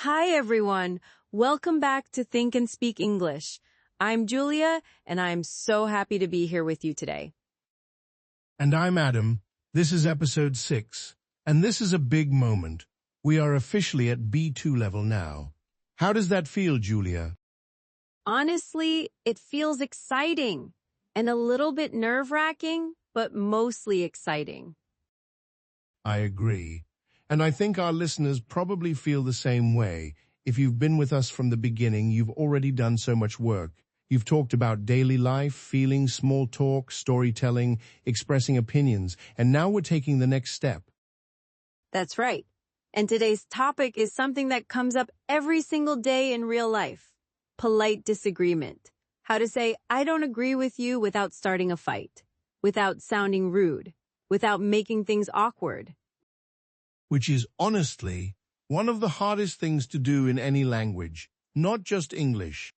Hi, everyone. Welcome back to Think and Speak English. I'm Julia, and I'm so happy to be here with you today. And I'm Adam. This is episode 6, and this is a big moment. We are officially at B2 level now. How does that feel, Julia? Honestly, it feels exciting and a little bit nerve-wracking, but mostly exciting. I agree. And I think our listeners probably feel the same way. If you've been with us from the beginning, you've already done so much work. You've talked about daily life, feelings, small talk, storytelling, expressing opinions, and now we're taking the next step. That's right. And today's topic is something that comes up every single day in real life. Polite disagreement. How to say, I don't agree with you without starting a fight, without sounding rude, without making things awkward. Which is honestly one of the hardest things to do in any language, not just English.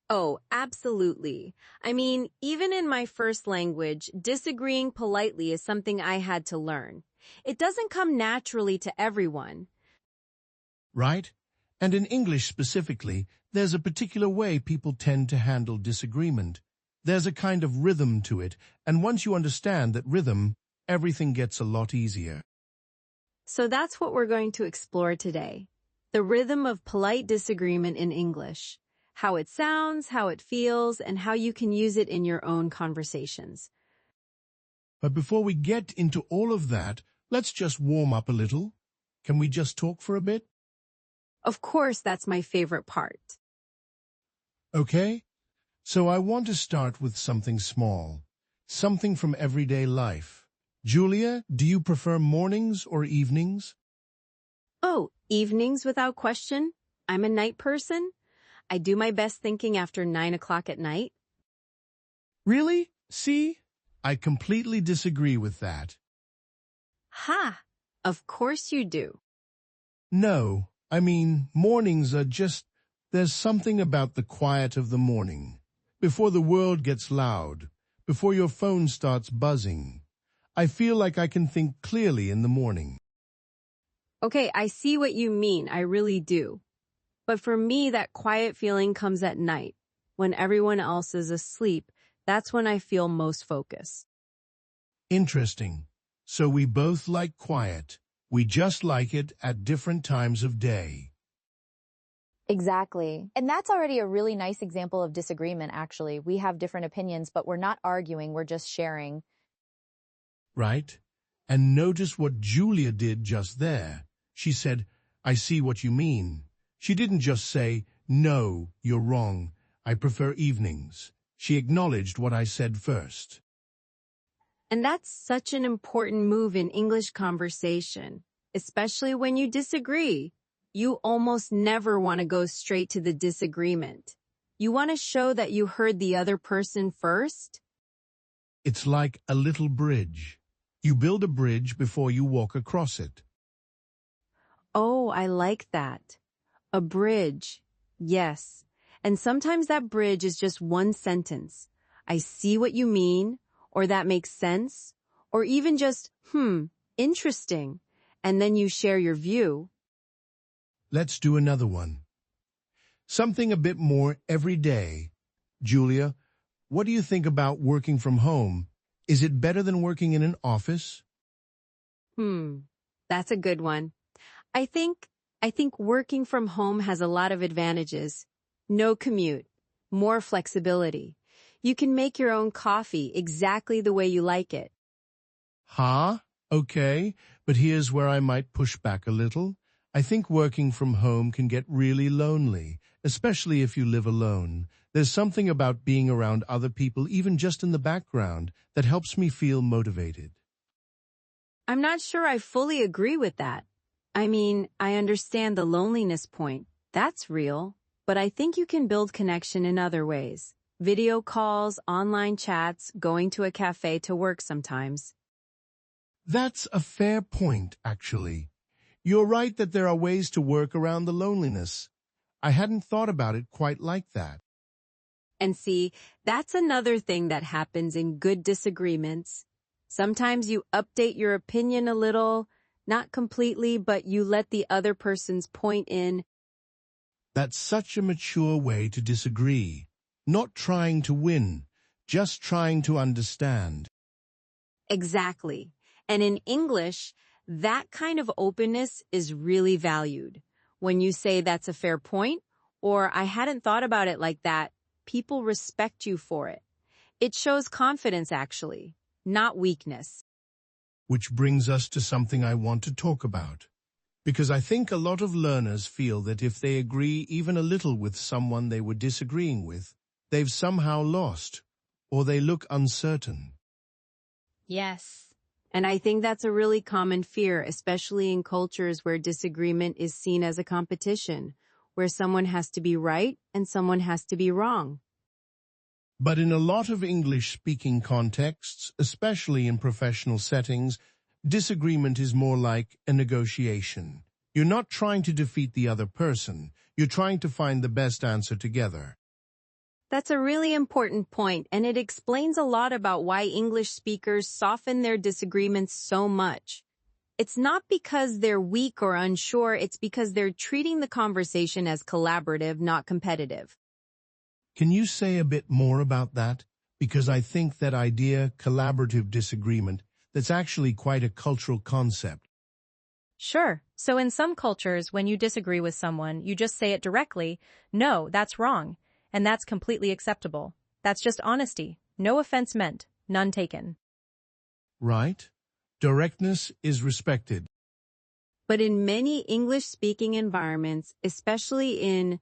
Oh, absolutely. I mean, even in my first language, disagreeing politely is something I had to learn. It doesn't come naturally to everyone. Right? And in English specifically, there's a particular way people tend to handle disagreement. There's a kind of rhythm to it, and once you understand that rhythm, everything gets a lot easier. So that's what we're going to explore today. The rhythm of polite disagreement in English. How it sounds, how it feels, and how you can use it in your own conversations. But before we get into all of that, let's just warm up a little. Can we just talk for a bit? Of course, that's my favorite part. Okay? So I want to start with something small, something from everyday life. Julia, do you prefer mornings or evenings? Oh, evenings without question. I'm a night person. I do my best thinking after 9 o'clock at night. Really? See? I completely disagree with that. Ha! Of course you do. No, I mean, mornings are just, there's something about the quiet of the morning. Before the world gets loud, before your phone starts buzzing. I feel like I can think clearly in the morning. Okay, I see what you mean. I really do. But for me, that quiet feeling comes at night. When everyone else is asleep, that's when I feel most focused. Interesting. So we both like quiet. We just like it at different times of day. Exactly. And that's already a really nice example of disagreement, actually. We have different opinions, but we're not arguing, we're just sharing. Right? And notice what Julia did just there. She said, I see what you mean. She didn't just say, no, you're wrong. I prefer evenings. She acknowledged what I said first. And that's such an important move in English conversation, especially when you disagree. You almost never want to go straight to the disagreement. You want to show that you heard the other person first. It's like a little bridge. You build a bridge before you walk across it. Oh, I like that. A bridge. Yes. And sometimes that bridge is just one sentence. I see what you mean, or that makes sense, or even just, interesting. And then you share your view. Let's do another one. Something a bit more every day. Julia, what do you think about working from home? Is it better than working in an office? That's a good one. I think working from home has a lot of advantages. No commute, more flexibility. You can make your own coffee exactly the way you like it. Okay, but here's where I might push back a little. I think working from home can get really lonely, especially if you live alone. There's something about being around other people, even just in the background, that helps me feel motivated. I'm not sure I fully agree with that. I mean, I understand the loneliness point. That's real. But I think you can build connection in other ways. Video calls, online chats, going to a cafe to work sometimes. That's a fair point, actually. You're right that there are ways to work around the loneliness. I hadn't thought about it quite like that. And see, that's another thing that happens in good disagreements. Sometimes you update your opinion a little, Not completely, but you let the other person's point in. That's such a mature way to disagree. Not trying to win, just trying to understand. Exactly. And in English, that kind of openness is really valued. When you say that's a fair point, or I hadn't thought about it like that, people respect you for it. It shows confidence, actually, not weakness. Which brings us to something I want to talk about. Because I think a lot of learners feel that if they agree even a little with someone they were disagreeing with, they've somehow lost, or they look uncertain. Yes. And I think that's a really common fear, especially in cultures where disagreement is seen as a competition, where someone has to be right and someone has to be wrong. But in a lot of English-speaking contexts, especially in professional settings, disagreement is more like a negotiation. You're not trying to defeat the other person, you're trying to find the best answer together. That's a really important point, and it explains a lot about why English speakers soften their disagreements so much. It's not because they're weak or unsure, it's because they're treating the conversation as collaborative, not competitive. Can you say a bit more about that? Because I think that idea, collaborative disagreement, that's actually quite a cultural concept. Sure. So in some cultures, when you disagree with someone, you just say it directly, no, that's wrong. And that's completely acceptable. That's just honesty. No offense meant, none taken. Right? Directness is respected. But in many English-speaking environments, especially in,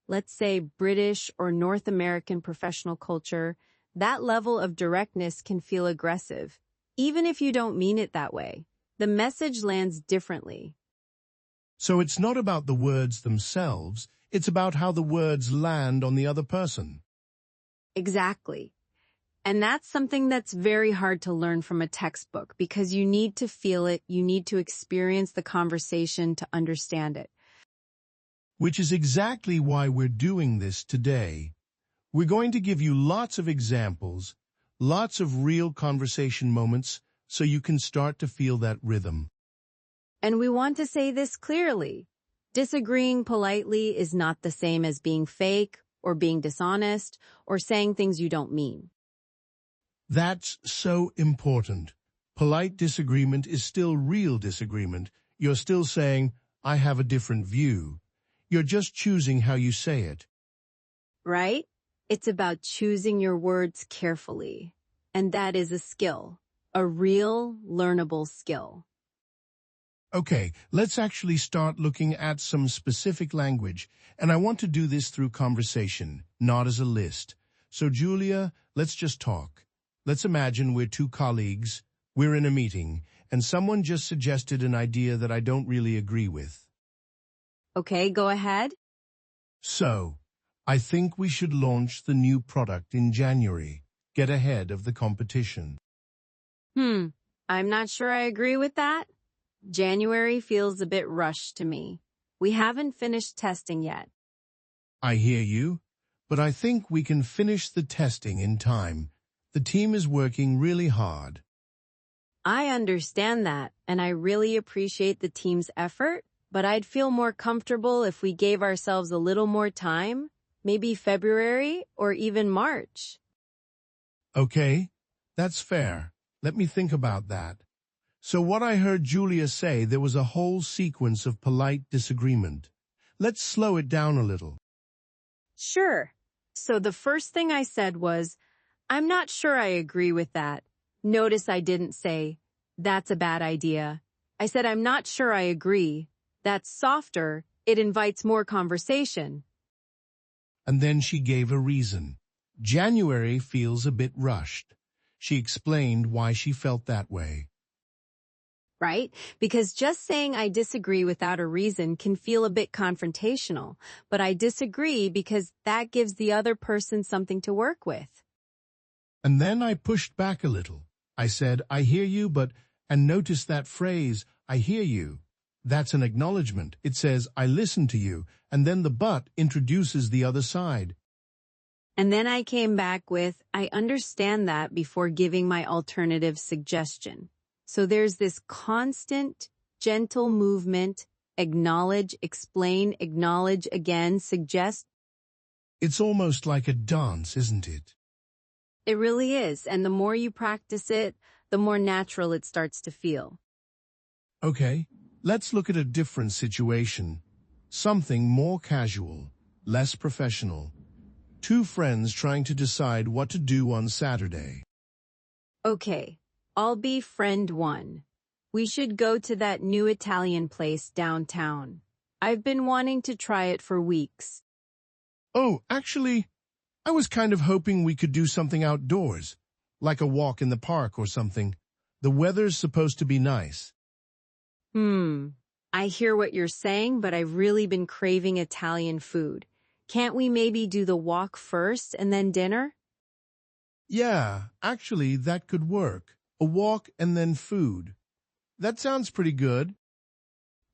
let's say, British or North American professional culture, that level of directness can feel aggressive, even if you don't mean it that way. The message lands differently. So it's not about the words themselves, it's about how the words land on the other person. Exactly. And that's something that's very hard to learn from a textbook because you need to feel it, you need to experience the conversation to understand it. Which is exactly why we're doing this today. We're going to give you lots of examples, lots of real conversation moments, so you can start to feel that rhythm. And we want to say this clearly. Disagreeing politely is not the same as being fake or being dishonest or saying things you don't mean. That's so important. Polite disagreement is still real disagreement. You're still saying, I have a different view. You're just choosing how you say it. Right? It's about choosing your words carefully. And that is a skill, a real learnable skill. Okay, let's actually start looking at some specific language, and I want to do this through conversation, not as a list. So Julia, let's just talk. Let's imagine we're two colleagues, we're in a meeting, and someone just suggested an idea that I don't really agree with. Okay, go ahead. So, I think we should launch the new product in January, get ahead of the competition. I'm not sure I agree with that. January feels a bit rushed to me. We haven't finished testing yet. I hear you, but I think we can finish the testing in time. The team is working really hard. I understand that, and I really appreciate the team's effort, but I'd feel more comfortable if we gave ourselves a little more time, maybe February or even March. Okay, that's fair. Let me think about that. So what I heard Julia say, there was a whole sequence of polite disagreement. Let's slow it down a little. Sure. So the first thing I said was, I'm not sure I agree with that. Notice I didn't say, that's a bad idea. I said, I'm not sure I agree. That's softer. It invites more conversation. And then she gave a reason. January feels a bit rushed. She explained why she felt that way. Right? Because just saying I disagree without a reason can feel a bit confrontational, but I disagree because that gives the other person something to work with. And then I pushed back a little. I said, I hear you, and notice that phrase, I hear you. That's an acknowledgement. It says, I listen to you, and then the but introduces the other side. And then I came back with, I understand that before giving my alternative suggestion. So there's this constant gentle movement, acknowledge, explain, acknowledge again, suggest. It's almost like a dance, isn't it? It really is, and the more you practice it, the more natural it starts to feel. Okay, let's look at a different situation. Something more casual, less professional. Two friends trying to decide what to do on Saturday. Okay, I'll be friend one. We should go to that new Italian place downtown. I've been wanting to try it for weeks. Oh, actually, I was kind of hoping we could do something outdoors, like a walk in the park or something. The weather's supposed to be nice. I hear what you're saying, but I've really been craving Italian food. Can't we maybe do the walk first and then dinner? Yeah, actually, that could work. A walk and then food. That sounds pretty good.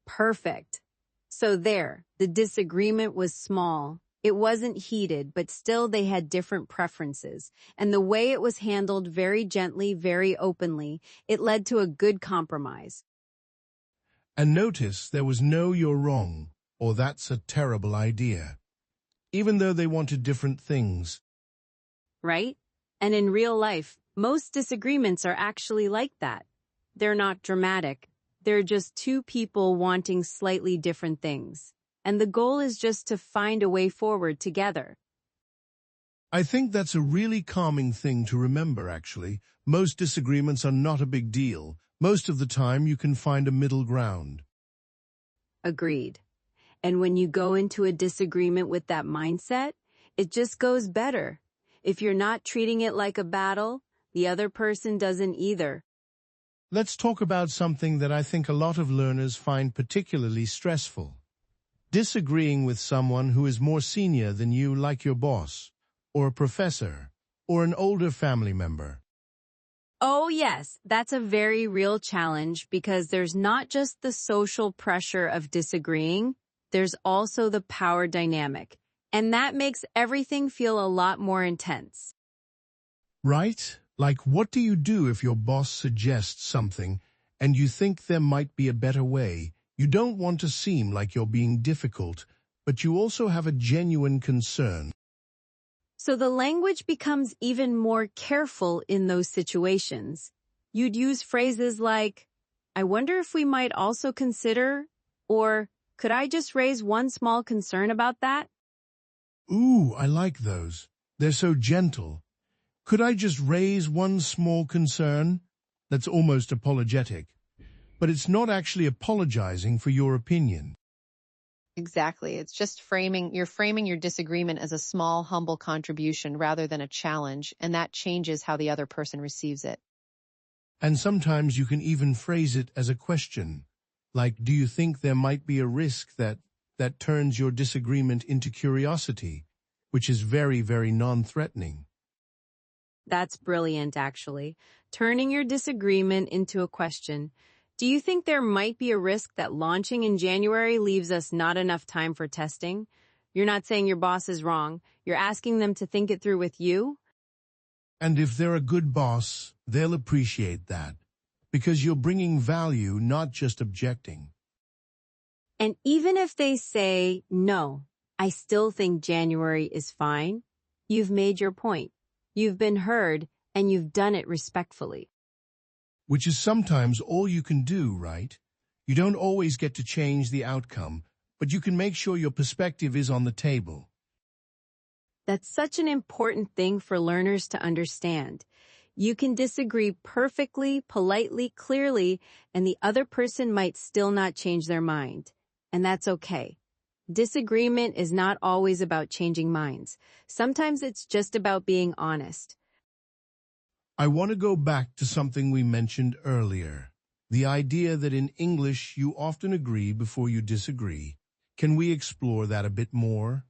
Perfect. So there, the disagreement was small. It wasn't heated, but still they had different preferences. And the way it was handled very gently, very openly, it led to a good compromise. And notice there was no "you're wrong" or "that's a terrible idea," even though they wanted different things. Right? And in real life, most disagreements are actually like that. They're not dramatic. They're just two people wanting slightly different things. And the goal is just to find a way forward together. I think that's a really calming thing to remember, actually. Most disagreements are not a big deal. Most of the time, you can find a middle ground. Agreed. And when you go into a disagreement with that mindset, it just goes better. If you're not treating it like a battle, the other person doesn't either. Let's talk about something that I think a lot of learners find particularly stressful. Disagreeing with someone who is more senior than you, like your boss, or a professor, or an older family member. Oh yes, that's a very real challenge because there's not just the social pressure of disagreeing, there's also the power dynamic, and that makes everything feel a lot more intense. Right? Like, what do you do if your boss suggests something and you think there might be a better way? You don't want to seem like you're being difficult, but you also have a genuine concern. So the language becomes even more careful in those situations. You'd use phrases like, I wonder if we might also consider, or could I just raise one small concern about that? Ooh, I like those. They're so gentle. Could I just raise one small concern? That's almost apologetic. But it's not actually apologizing for your opinion. Exactly. It's just you're framing your disagreement as a small, humble contribution rather than a challenge, and that changes how the other person receives it. And sometimes you can even phrase it as a question, like, do you think there might be a risk that turns your disagreement into curiosity, which is very, very non-threatening? That's brilliant, actually. Turning your disagreement into a question. Do you think there might be a risk that launching in January leaves us not enough time for testing? You're not saying your boss is wrong. You're asking them to think it through with you? And if they're a good boss, they'll appreciate that, because you're bringing value, not just objecting. And even if they say, no, I still think January is fine, you've made your point. You've been heard, and you've done it respectfully. Which is sometimes all you can do, right? You don't always get to change the outcome, but you can make sure your perspective is on the table. That's such an important thing for learners to understand. You can disagree perfectly, politely, clearly, and the other person might still not change their mind. And that's okay. Disagreement is not always about changing minds. Sometimes it's just about being honest. I want to go back to something we mentioned earlier, the idea that in English you often agree before you disagree. Can we explore that a bit more?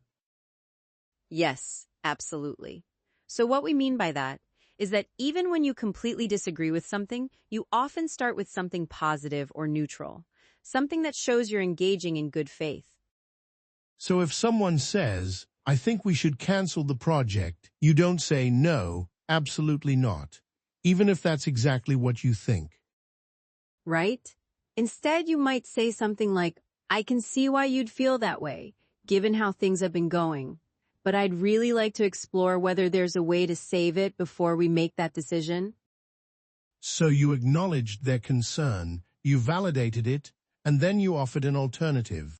Yes, absolutely. So what we mean by that is that even when you completely disagree with something, you often start with something positive or neutral, something that shows you're engaging in good faith. So if someone says, I think we should cancel the project, you don't say no, absolutely not, even if that's exactly what you think. Right? Instead, you might say something like, I can see why you'd feel that way, given how things have been going. But I'd really like to explore whether there's a way to save it before we make that decision. So you acknowledged their concern, you validated it, and then you offered an alternative.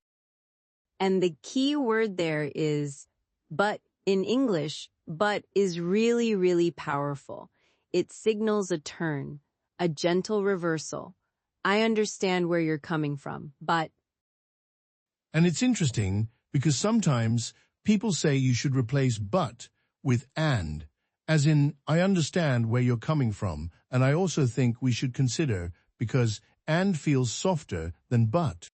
And the key word there is but. In English, but is really, really powerful. It signals a turn, a gentle reversal. I understand where you're coming from, but... And it's interesting because sometimes people say you should replace but with and, as in, I understand where you're coming from, and I also think we should consider, because and feels softer than but.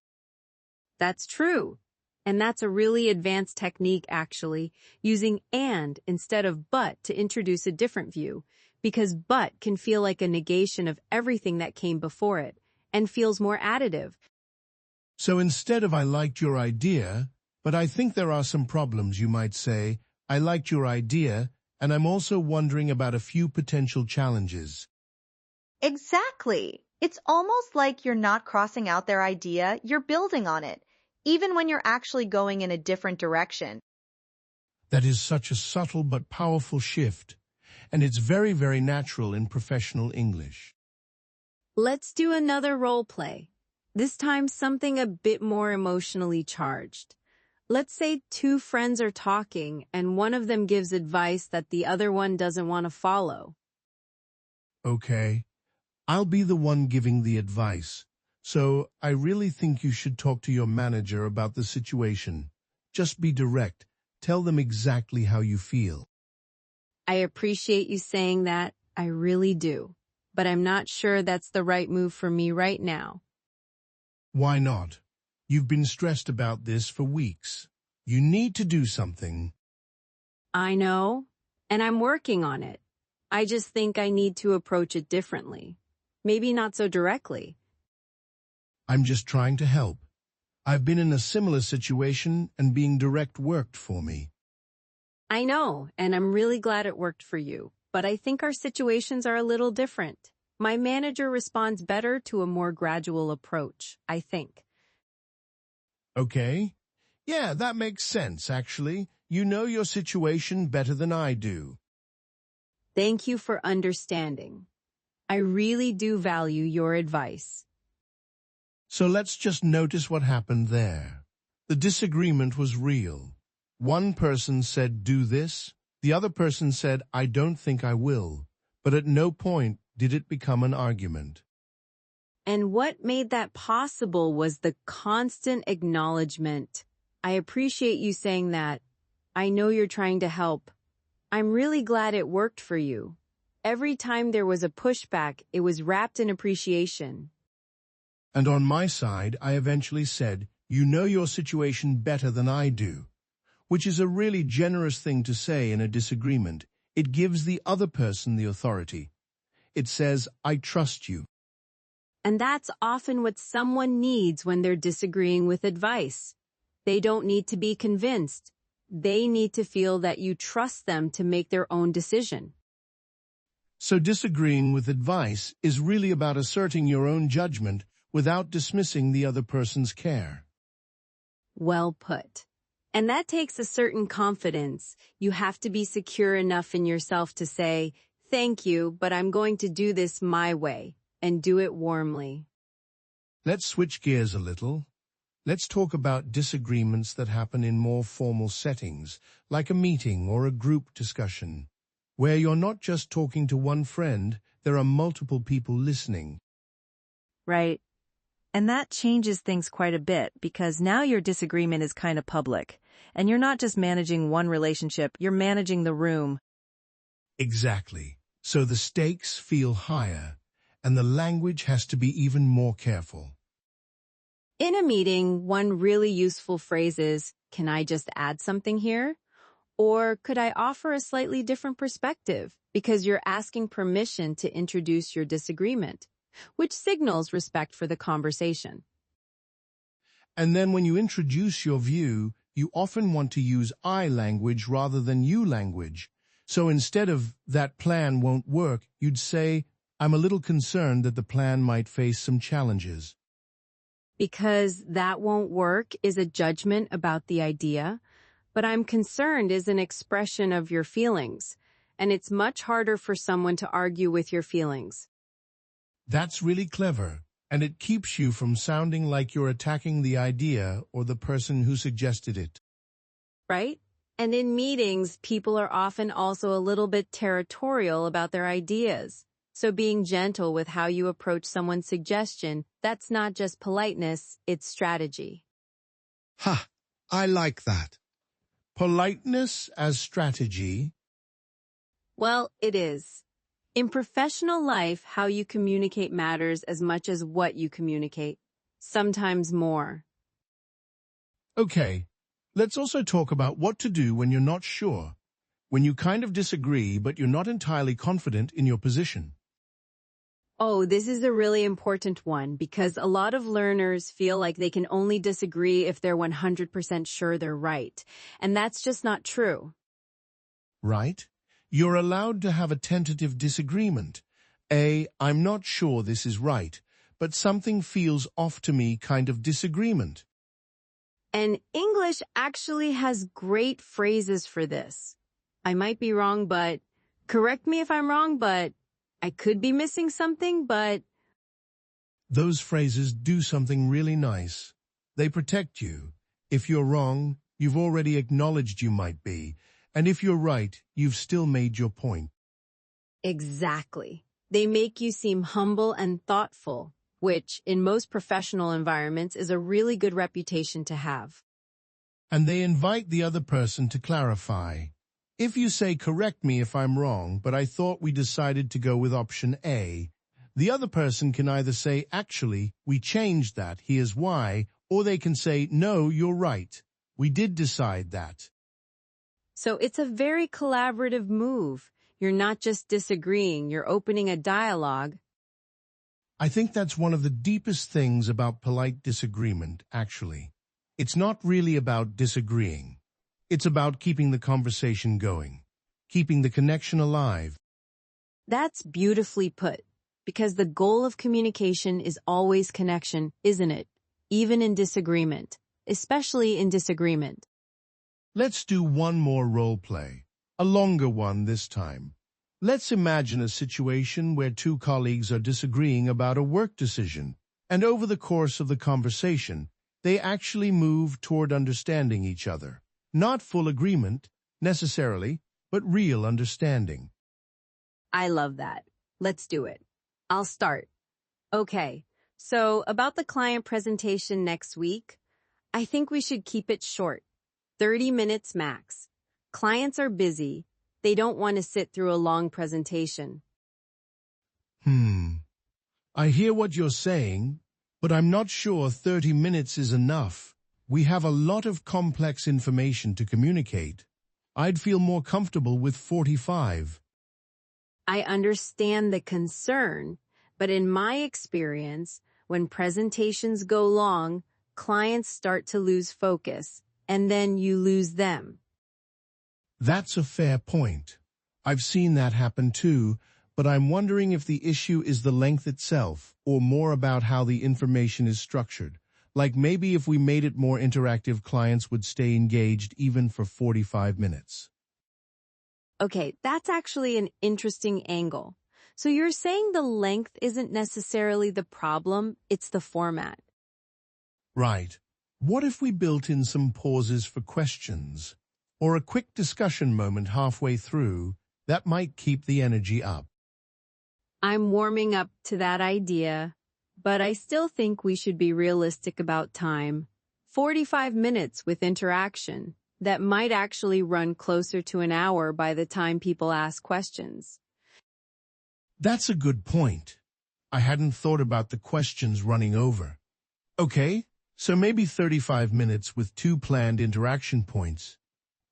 That's true. And that's a really advanced technique, actually, using and instead of but to introduce a different view, because but can feel like a negation of everything that came before it, and feels more additive. So instead of I liked your idea, but I think there are some problems, you might say, I liked your idea, and I'm also wondering about a few potential challenges. Exactly. It's almost like you're not crossing out their idea, you're building on it, even when you're actually going in a different direction. That is such a subtle but powerful shift, and it's very, very natural in professional English. Let's do another role play. This time something a bit more emotionally charged. Let's say two friends are talking and one of them gives advice that the other one doesn't want to follow. Okay, I'll be the one giving the advice. So I really think you should talk to your manager about the situation. Just be direct. Tell them exactly how you feel. I appreciate you saying that. I really do. But I'm not sure that's the right move for me right now. Why not? You've been stressed about this for weeks. You need to do something. I know, and I'm working on it. I just think I need to approach it differently. Maybe not so directly. I'm just trying to help. I've been in a similar situation and being direct worked for me. I know, and I'm really glad it worked for you. But I think our situations are a little different. My manager responds better to a more gradual approach, I think. Okay. Yeah, that makes sense, actually. You know your situation better than I do. Thank you for understanding. I really do value your advice. So let's just notice what happened there. The disagreement was real. One person said, do this. The other person said, I don't think I will. But at no point did it become an argument. And what made that possible was the constant acknowledgement. I appreciate you saying that. I know you're trying to help. I'm really glad it worked for you. Every time there was a pushback, it was wrapped in appreciation. And on my side, I eventually said, you know your situation better than I do, which is a really generous thing to say in a disagreement. It gives the other person the authority. It says, I trust you. And that's often what someone needs when they're disagreeing with advice. They don't need to be convinced. They need to feel that you trust them to make their own decision. So disagreeing with advice is really about asserting your own judgment without dismissing the other person's care. Well put. And that takes a certain confidence. You have to be secure enough in yourself to say, thank you, but I'm going to do this my way, and do it warmly. Let's switch gears a little. Let's talk about disagreements that happen in more formal settings, like a meeting or a group discussion, where you're not just talking to one friend, there are multiple people listening. Right. And that changes things quite a bit because now your disagreement is kind of public. And you're not just managing one relationship, you're managing the room. Exactly. So the stakes feel higher, and the language has to be even more careful. In a meeting, one really useful phrase is, can I just add something here? Or could I offer a slightly different perspective? Because you're asking permission to introduce your disagreement, which signals respect for the conversation. And then when you introduce your view, you often want to use I language rather than you language. So instead of that plan won't work, you'd say, I'm a little concerned that the plan might face some challenges. Because that won't work is a judgment about the idea, but I'm concerned is an expression of your feelings, and it's much harder for someone to argue with your feelings, That's really clever, and it keeps you from sounding like you're attacking the idea or the person who suggested it. right? And in meetings, people are often also a little bit territorial about their ideas. So being gentle with how you approach someone's suggestion, that's not just politeness, it's strategy. Ha! I like that. Politeness as strategy. Well, it is. In professional life, how you communicate matters as much as what you communicate, sometimes more. Okay, let's also talk about what to do when you're not sure, when you kind of disagree but you're not entirely confident in your position. Oh, this is a really important one because a lot of learners feel like they can only disagree if they're 100% sure they're right, and that's just not true. Right? You're allowed to have a tentative disagreement. I'm not sure this is right, but something feels off to me kind of disagreement. And English actually has great phrases for this. I might be wrong, but correct me if I'm wrong, but I could be missing something, but Those phrases do something really nice. They protect you. If you're wrong, you've already acknowledged you might be, and if you're right, you've still made your point. exactly. They make you seem humble and thoughtful, which in most professional environments is a really good reputation to have. And they invite the other person to clarify. If you say, correct me if I'm wrong, but I thought we decided to go with option A, the other person can either say, actually, we changed that, here's why, or they can say, no, you're right. We did decide that. So it's a very collaborative move. You're not just disagreeing, you're opening a dialogue. I think that's one of the deepest things about polite disagreement, actually. It's not really about disagreeing. It's about keeping the conversation going, keeping the connection alive. That's beautifully put, because the goal of communication is always connection, isn't it? Even in disagreement, especially in disagreement. Let's do one more role play, a longer one this time. Let's imagine a situation where two colleagues are disagreeing about a work decision, and over the course of the conversation, they actually move toward understanding each other. Not full agreement, necessarily, but real understanding. I love that. Let's do it. I'll start. Okay, so about the client presentation next week, I think we should keep it short. 30 minutes max. Clients are busy. They don't want to sit through a long presentation. I hear what you're saying, but I'm not sure 30 minutes is enough. We have a lot of complex information to communicate. I'd feel more comfortable with 45. I understand the concern, but in my experience, when presentations go long, clients start to lose focus, and then you lose them. That's a fair point. I've seen that happen too, but I'm wondering if the issue is the length itself, or more about how the information is structured. Like maybe if we made it more interactive, clients would stay engaged even for 45 minutes. Okay, that's actually an interesting angle. So you're saying the length isn't necessarily the problem, it's the format. Right. What if we built in some pauses for questions? Or a quick discussion moment halfway through that might keep the energy up? I'm warming up to that idea, but I still think we should be realistic about time. 45 minutes with interaction. That might actually run closer to an hour by the time people ask questions. That's a good point. I hadn't thought about the questions running over. Okay, so maybe 35 minutes with 2 planned interaction points.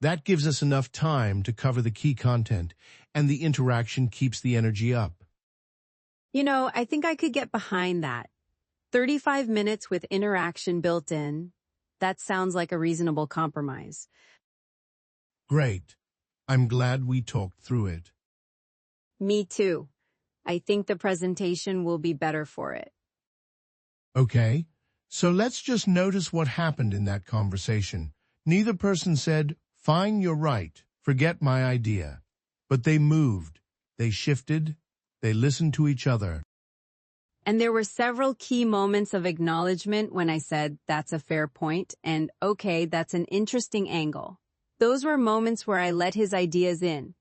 That gives us enough time to cover the key content, and the interaction keeps the energy up. You know, I think I could get behind that. 35 minutes with interaction built in. That sounds like a reasonable compromise. Great. I'm glad we talked through it. Me too. I think the presentation will be better for it. Okay, So let's just notice what happened in that conversation. Neither person said, "Fine, you're right, forget my idea." But they moved, they shifted, they listened to each other. And there were several key moments of acknowledgement when I said, "That's a fair point," and "Okay, that's an interesting angle." Those were moments where I let his ideas in.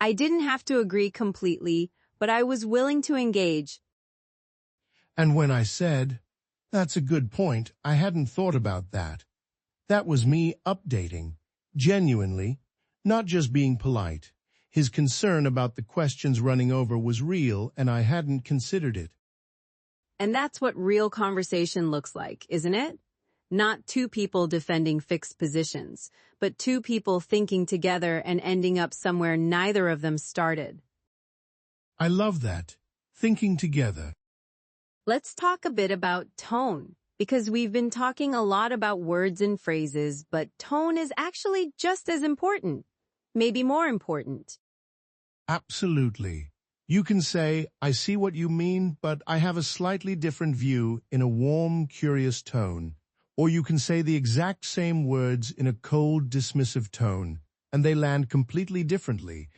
I didn't have to agree completely, but I was willing to engage. And when I said, "That's a good point, I hadn't thought about that," that was me updating, genuinely, not just being polite. His concern about the questions running over was real, and I hadn't considered it. And that's what real conversation looks like, isn't it? Not two people defending fixed positions, but two people thinking together and ending up somewhere neither of them started. I love that. Thinking together. Let's talk a bit about tone, because we've been talking a lot about words and phrases, but tone is actually just as important, maybe more important. Absolutely. You can say, "I see what you mean, but I have a slightly different view," in a warm, curious tone. Or you can say the exact same words in a cold, dismissive tone, and they land completely differently.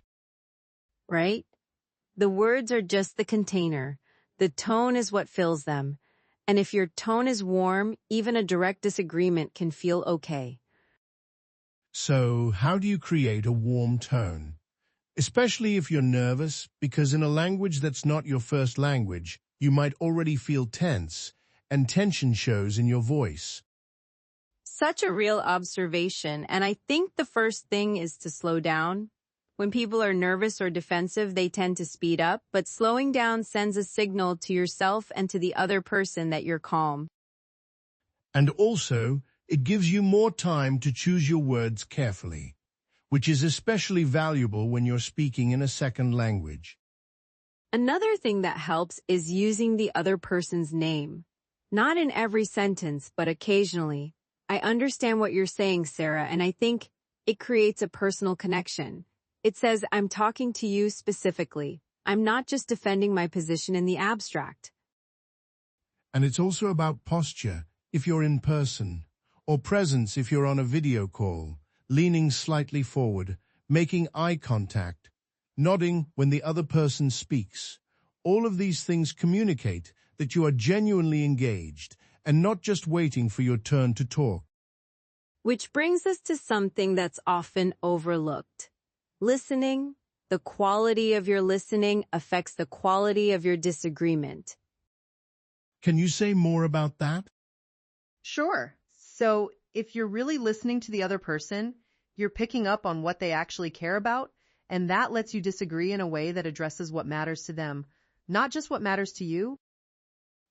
Right? The words are just the container. The tone is what fills them. And if your tone is warm, even a direct disagreement can feel okay. So, how do you create a warm tone? Especially if you're nervous, because in a language that's not your first language, you might already feel tense, and tension shows in your voice. Such a real observation, and I think the first thing is to slow down. When people are nervous or defensive, they tend to speed up, but slowing down sends a signal to yourself and to the other person that you're calm. And also, it gives you more time to choose your words carefully, which is especially valuable when you're speaking in a second language. Another thing that helps is using the other person's name. Not in every sentence, but occasionally. "I understand what you're saying, Sarah, and I think it creates a personal connection." It says, "I'm talking to you specifically. I'm not just defending my position in the abstract." And it's also about posture, if you're in person, or presence if you're on a video call, leaning slightly forward, making eye contact, nodding when the other person speaks. All of these things communicate that you are genuinely engaged and not just waiting for your turn to talk. Which brings us to something that's often overlooked. Listening. The quality of your listening affects the quality of your disagreement. Can you say more about that? Sure. So if you're really listening to the other person, you're picking up on what they actually care about, and that lets you disagree in a way that addresses what matters to them, not just what matters to you.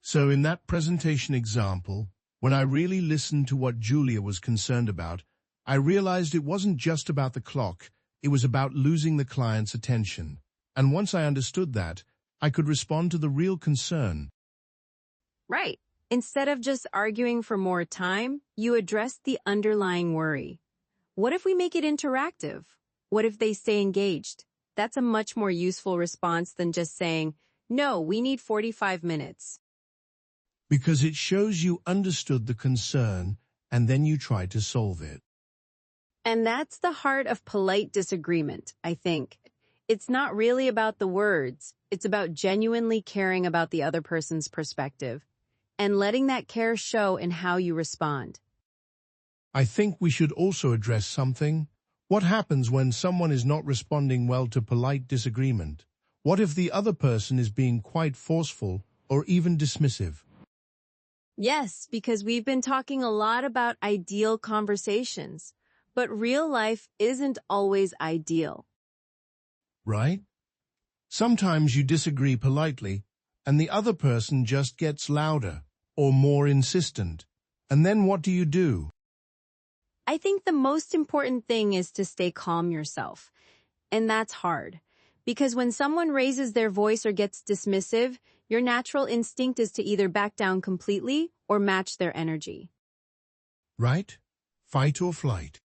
So in that presentation example, when I really listened to what Julia was concerned about, I realized it wasn't just about the clock, it was about losing the client's attention. And once I understood that, I could respond to the real concern. Right. Instead of just arguing for more time, you address the underlying worry. What if we make it interactive? What if they stay engaged? That's a much more useful response than just saying, "No, we need 45 minutes. Because it shows you understood the concern, and then you try to solve it. And that's the heart of polite disagreement, I think. It's not really about the words. It's about genuinely caring about the other person's perspective and letting that care show in how you respond. I think we should also address something. What happens when someone is not responding well to polite disagreement? What if the other person is being quite forceful or even dismissive? Yes, because we've been talking a lot about ideal conversations, but real life isn't always ideal. Right? Sometimes you disagree politely, and the other person just gets louder or more insistent. And then what do you do? I think the most important thing is to stay calm yourself. And that's hard. Because when someone raises their voice or gets dismissive, your natural instinct is to either back down completely or match their energy. Right? Fight or flight.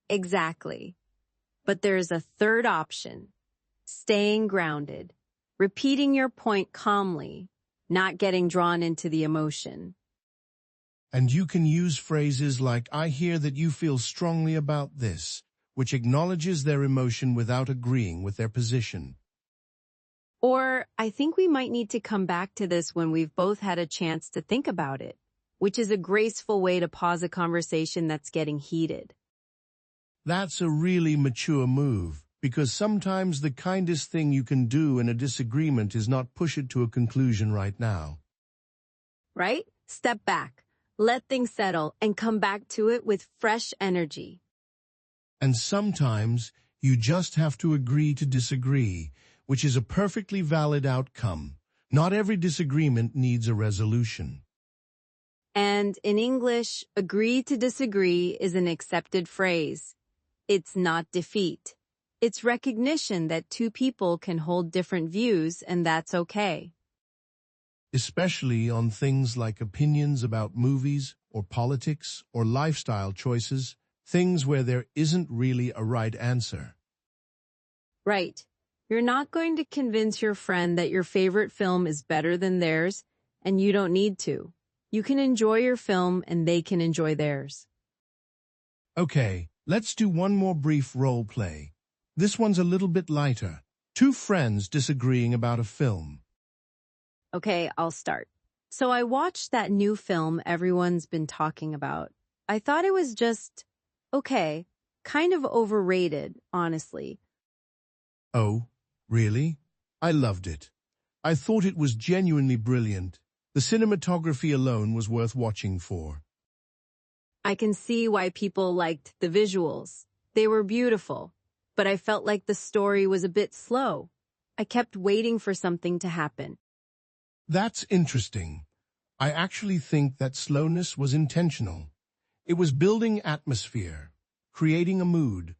Exactly. But there's a third option. Staying grounded. Repeating your point calmly. Not getting drawn into the emotion. And you can use phrases like, I hear that you feel strongly about this, which acknowledges their emotion without agreeing with their position. Or, I think we might need to come back to this when we've both had a chance to think about it, which is a graceful way to pause a conversation that's getting heated. That's a really mature move, because sometimes the kindest thing you can do in a disagreement is not push it to a conclusion right now. Right? Step back, let things settle, and come back to it with fresh energy. And sometimes you just have to agree to disagree, which is a perfectly valid outcome. Not every disagreement needs a resolution. And in English, agree to disagree is an accepted phrase. It's not defeat. It's recognition that two people can hold different views, and that's okay. Especially on things like opinions about movies or politics or lifestyle choices, things where there isn't really a right answer. Right. You're not going to convince your friend that your favorite film is better than theirs, and you don't need to. You can enjoy your film and they can enjoy theirs. Okay, let's do one more brief role play. This one's a little bit lighter. Two friends disagreeing about a film. Okay, I'll start. So I watched that new film everyone's been talking about. I thought it was just, okay, kind of overrated, honestly. Oh, really? I loved it. I thought it was genuinely brilliant. The cinematography alone was worth watching for. I can see why people liked the visuals. They were beautiful, but I felt like the story was a bit slow. I kept waiting for something to happen. That's interesting. I actually think that slowness was intentional. It was building atmosphere, creating a mood.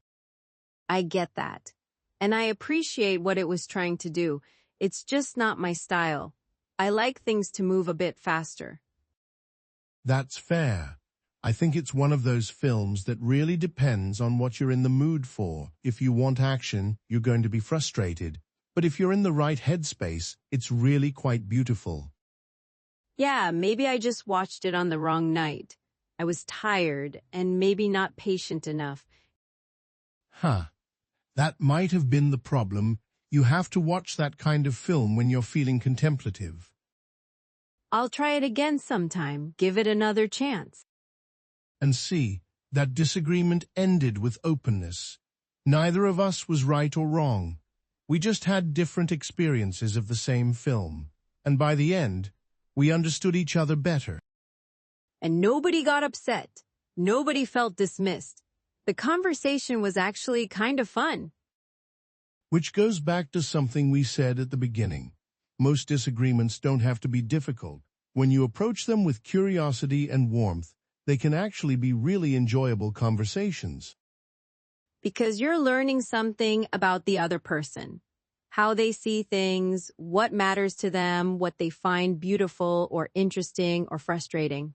I get that. And I appreciate what it was trying to do. It's just not my style. I like things to move a bit faster. That's fair. I think it's one of those films that really depends on what you're in the mood for. If you want action, you're going to be frustrated. But if you're in the right headspace, it's really quite beautiful. Yeah, maybe I just watched it on the wrong night. I was tired and maybe not patient enough. Huh. That might have been the problem. You have to watch that kind of film when you're feeling contemplative. I'll try it again sometime. Give it another chance. And see, that disagreement ended with openness. Neither of us was right or wrong. We just had different experiences of the same film. And by the end, we understood each other better. And nobody got upset. Nobody felt dismissed. The conversation was actually kind of fun. Which goes back to something we said at the beginning. Most disagreements don't have to be difficult. When you approach them with curiosity and warmth, they can actually be really enjoyable conversations. Because you're learning something about the other person. How they see things, what matters to them, what they find beautiful or interesting or frustrating.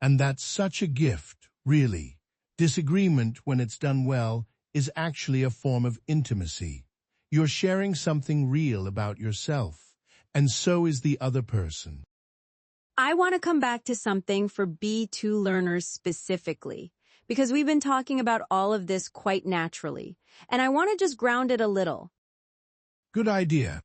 And that's such a gift, really. Disagreement, when it's done well, is actually a form of intimacy. You're sharing something real about yourself, and so is the other person. I want to come back to something for B2 learners specifically, because we've been talking about all of this quite naturally, and I want to just ground it a little. Good idea.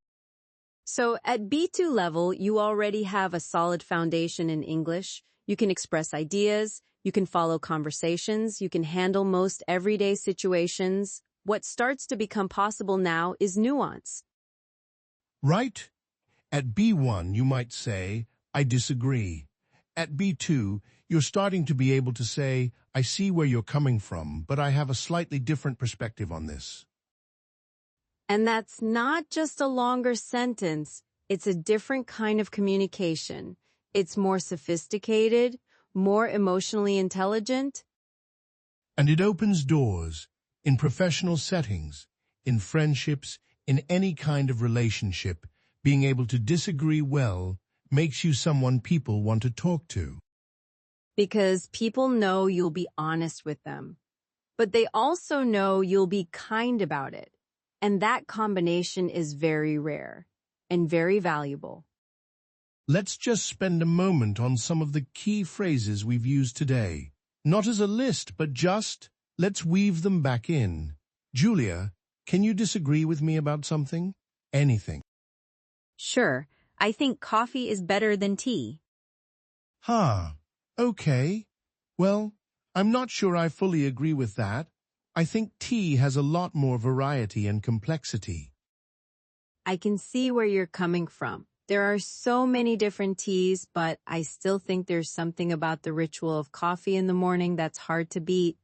So at B2 level, you already have a solid foundation in English. You can express ideas, you can follow conversations, you can handle most everyday situations. What starts to become possible now is nuance. Right? At B1, you might say, I disagree. At B2, you're starting to be able to say, I see where you're coming from, but I have a slightly different perspective on this. And that's not just a longer sentence. It's a different kind of communication. It's more sophisticated, more emotionally intelligent. And it opens doors in professional settings, in friendships, in any kind of relationship. Being able to disagree well makes you someone people want to talk to. Because people know you'll be honest with them. But they also know you'll be kind about it. And that combination is very rare and very valuable. Let's just spend a moment on some of the key phrases we've used today. Not as a list, but just, let's weave them back in. Julia, can you disagree with me about something? Anything. Sure, I think coffee is better than tea. Okay. Well, I'm not sure I fully agree with that. I think tea has a lot more variety and complexity. I can see where you're coming from. There are so many different teas, but I still think there's something about the ritual of coffee in the morning that's hard to beat.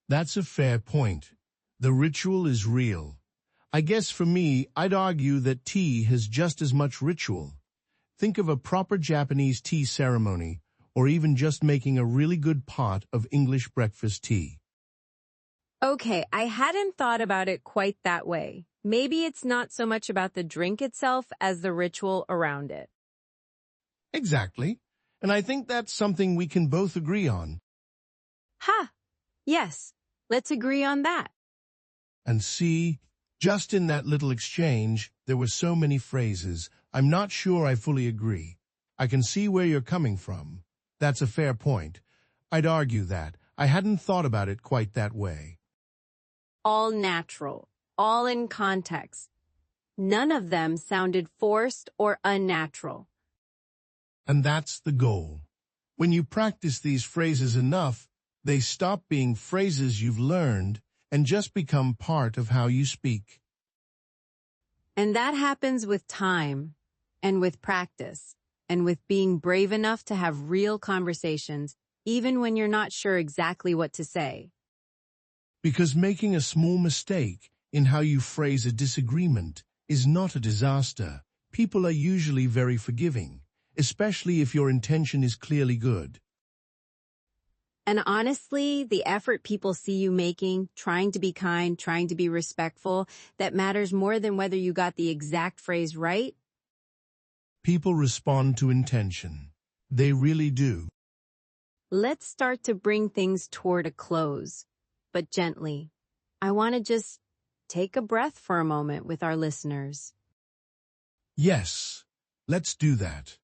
That's a fair point. The ritual is real. I guess for me, I'd argue that tea has just as much ritual. Think of a proper Japanese tea ceremony, or even just making a really good pot of English breakfast tea. Okay, I hadn't thought about it quite that way. Maybe it's not so much about the drink itself as the ritual around it. Exactly. And I think that's something we can both agree on. Ha! Yes, let's agree on that. And see, just in that little exchange, there were so many phrases. I'm not sure I fully agree. I can see where you're coming from. That's a fair point. I'd argue that. I hadn't thought about it quite that way. All natural, all in context. None of them sounded forced or unnatural. And that's the goal. When you practice these phrases enough, they stop being phrases you've learned and just become part of how you speak. And that happens with time, and with practice, and with being brave enough to have real conversations, even when you're not sure exactly what to say. Because making a small mistake in how you phrase a disagreement is not a disaster. People are usually very forgiving, especially if your intention is clearly good. And honestly, the effort people see you making, trying to be kind, trying to be respectful, that matters more than whether you got the exact phrase right. People respond to intention. They really do. Let's start to bring things toward a close, but gently. I want to just take a breath for a moment with our listeners. Yes, let's do that.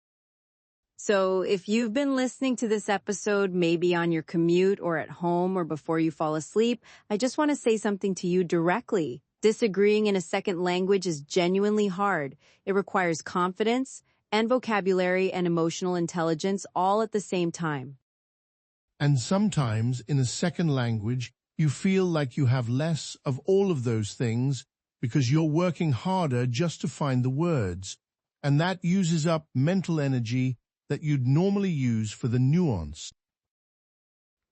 So if you've been listening to this episode, maybe on your commute or at home or before you fall asleep, I just want to say something to you directly. Disagreeing in a second language is genuinely hard. It requires confidence and vocabulary and emotional intelligence all at the same time. And sometimes, in a second language, you feel like you have less of all of those things because you're working harder just to find the words, and that uses up mental energy that you'd normally use for the nuance.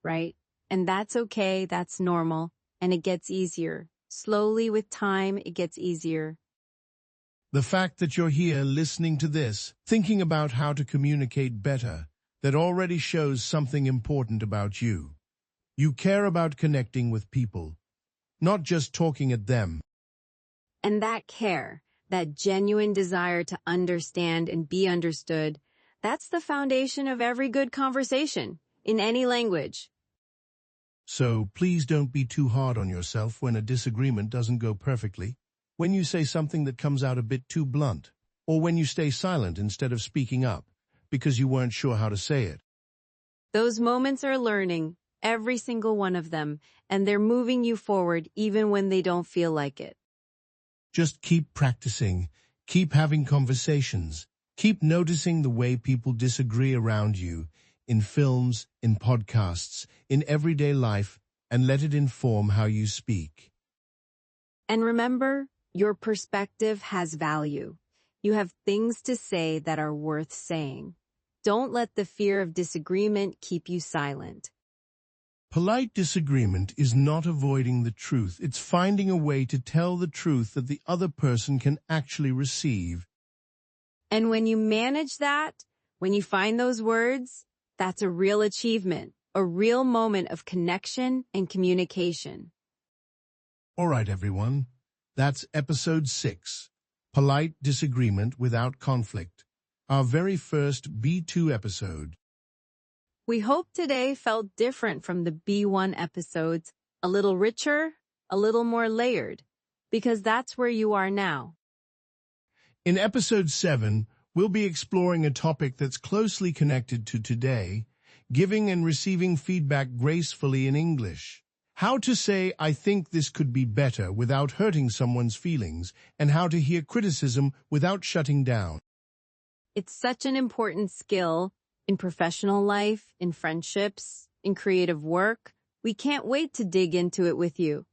Right? And that's okay, that's normal, and it gets easier. Slowly with time, it gets easier. The fact that you're here listening to this, thinking about how to communicate better, that already shows something important about you. You care about connecting with people, not just talking at them. And that care, that genuine desire to understand and be understood, that's the foundation of every good conversation, in any language. So please don't be too hard on yourself when a disagreement doesn't go perfectly, when you say something that comes out a bit too blunt, or when you stay silent instead of speaking up, because you weren't sure how to say it. Those moments are learning, every single one of them, and they're moving you forward even when they don't feel like it. Just keep practicing, keep having conversations, keep noticing the way people disagree around you, in films, in podcasts, in everyday life, and let it inform how you speak. And remember, your perspective has value. You have things to say that are worth saying. Don't let the fear of disagreement keep you silent. Polite disagreement is not avoiding the truth. It's finding a way to tell the truth that the other person can actually receive. And when you manage that, when you find those words, that's a real achievement, a real moment of connection and communication. All right, everyone. That's episode 6, Polite Disagreement Without Conflict, our very first B2 episode. We hope today felt different from the B1 episodes, a little richer, a little more layered, because that's where you are now. In episode 7, We'll be exploring a topic that's closely connected to today, giving and receiving feedback gracefully in English. How to say, I think this could be better without hurting someone's feelings, and how to hear criticism without shutting down. It's such an important skill in professional life, in friendships, in creative work. We can't wait to dig into it with you.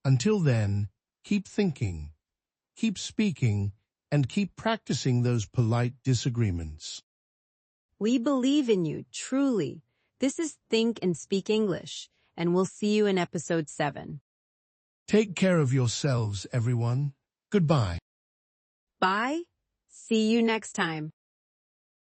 Until then, keep thinking, keep speaking, and keep practicing those polite disagreements. We believe in you, truly. This is Think and Speak English, and we'll see you in episode 7. Take care of yourselves, everyone. Goodbye. Bye. See you next time.